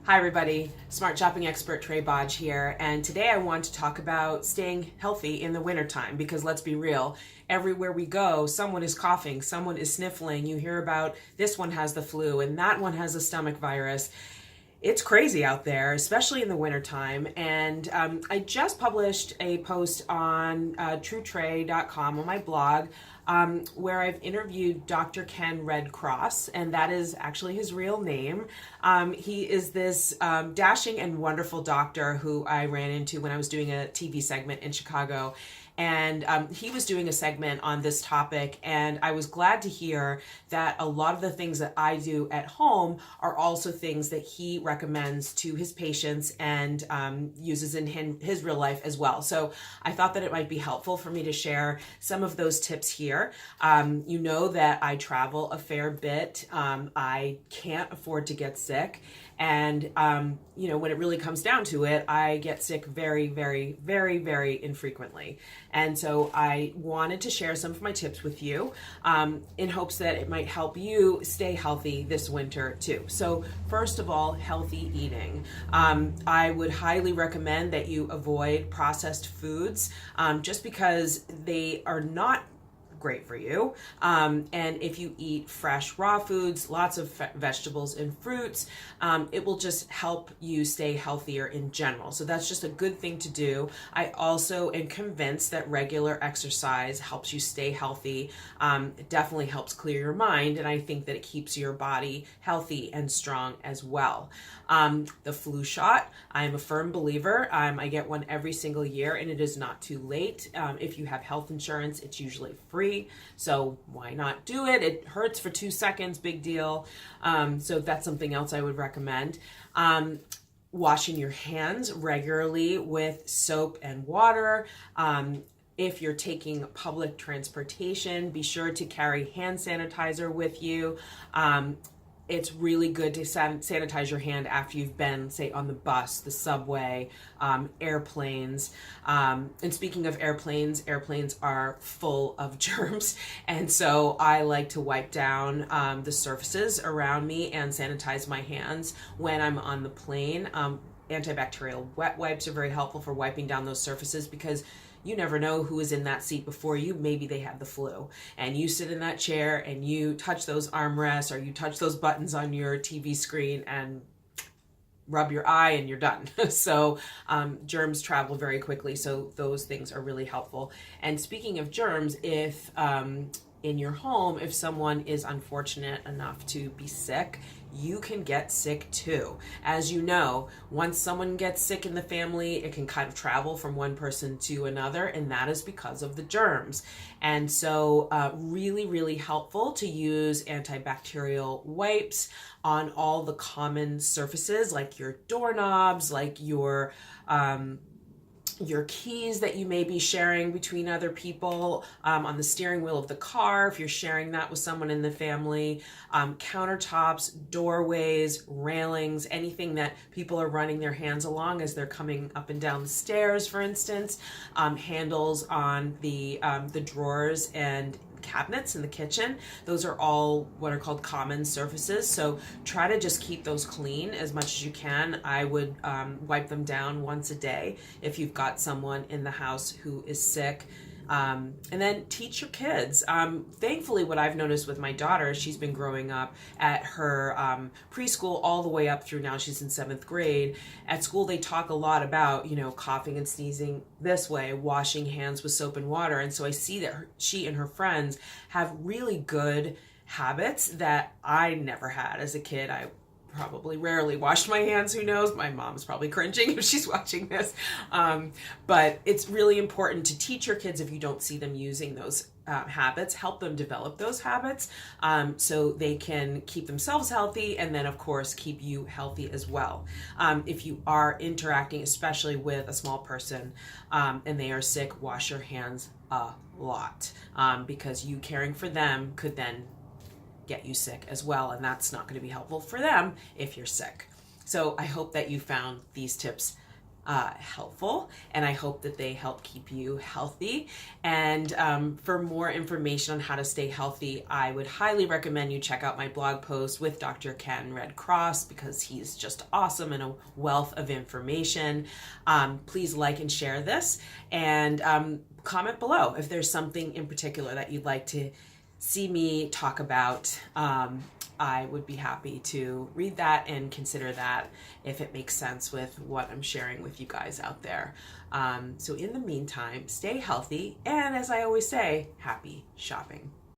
Hi everybody, Smart Shopping Expert Trey Bodge here, and today I want to talk about staying healthy in the wintertime because let's be real, everywhere we go, someone is coughing, someone is sniffling, you hear about this one has the flu and that one has a stomach virus. It's crazy out there, especially in the wintertime, and I just published a post on TrueTrae.com on my blog where I've interviewed Dr. Ken Red Cross, and that is actually his real name. He is this dashing and wonderful doctor who I ran into when I was doing a TV segment in Chicago. And he was doing a segment on this topic, and I was glad to hear that a lot of the things that I do at home are also things that he recommends to his patients and uses in his real life as well. So I thought that it might be helpful for me to share some of those tips here. You know that I travel a fair bit. I can't afford to get sick. And, when it really comes down to it, I get sick very, very, very, very infrequently. And so I wanted to share some of my tips with you in hopes that it might help you stay healthy this winter too. So first of all, healthy eating. I would highly recommend that you avoid processed foods just because they are not great for you. And if you eat fresh raw foods, lots of vegetables and fruits, it will just help you stay healthier in general. So that's just a good thing to do. I also am convinced that regular exercise helps you stay healthy. It definitely helps clear your mind, and I think that it keeps your body healthy and strong as well. The flu shot, I'm a firm believer. I get one every single year, and it is not too late. If you have health insurance, it's usually free. So why not do it? It hurts for 2 seconds, big deal. So that's something else I would recommend. Washing your hands regularly with soap and water. If you're taking public transportation, be sure to carry hand sanitizer with you. It's really good to sanitize your hand after you've been, say, on the bus, the subway, airplanes. And speaking of airplanes are full of germs. And so I like to wipe down the surfaces around me and sanitize my hands when I'm on the plane. Antibacterial wet wipes are very helpful for wiping down those surfaces because you never know who is in that seat before you. Maybe they have the flu and you sit in that chair and you touch those armrests or you touch those buttons on your TV screen and rub your eye and you're done. So germs travel very quickly. So those things are really helpful. And speaking of germs, if in your home, if someone is unfortunate enough to be sick, you can get sick too. As you know, once someone gets sick in the family, it can kind of travel from one person to another, and that is because of the germs. And so really, really helpful to use antibacterial wipes on all the common surfaces, like your doorknobs, like your keys that you may be sharing between other people, on the steering wheel of the car, if you're sharing that with someone in the family, countertops, doorways, railings, anything that people are running their hands along as they're coming up and down the stairs, for instance, handles on the drawers and cabinets in the kitchen. Those are all what are called common surfaces. So try to just keep those clean as much as you can. I would wipe them down once a day if you've got someone in the house who is sick. And then teach your kids. Thankfully, what I've noticed with my daughter, she's been growing up at her preschool all the way up through now she's in 7th grade. At school, they talk a lot about, coughing and sneezing this way, washing hands with soap and water. And so I see that she and her friends have really good habits that I never had as a kid. I probably rarely washed my hands. Who knows? My mom's probably cringing if she's watching this. But it's really important to teach your kids if you don't see them using those habits, help them develop those habits so they can keep themselves healthy and then, of course, keep you healthy as well. If you are interacting, especially with a small person and they are sick, wash your hands a lot because you caring for them could then get you sick as well, and that's not going to be helpful for them if you're sick. So I hope that you found these tips helpful, and I hope that they help keep you healthy. And for more information on how to stay healthy, I would highly recommend you check out my blog post with Dr. Ken Red Cross, because he's just awesome and a wealth of information. Please like and share this, and comment below if there's something in particular that you'd like to see me talk about. I would be happy to read that and consider that if it makes sense with what I'm sharing with you guys out there. So in the meantime, stay healthy, and as I always say, happy shopping.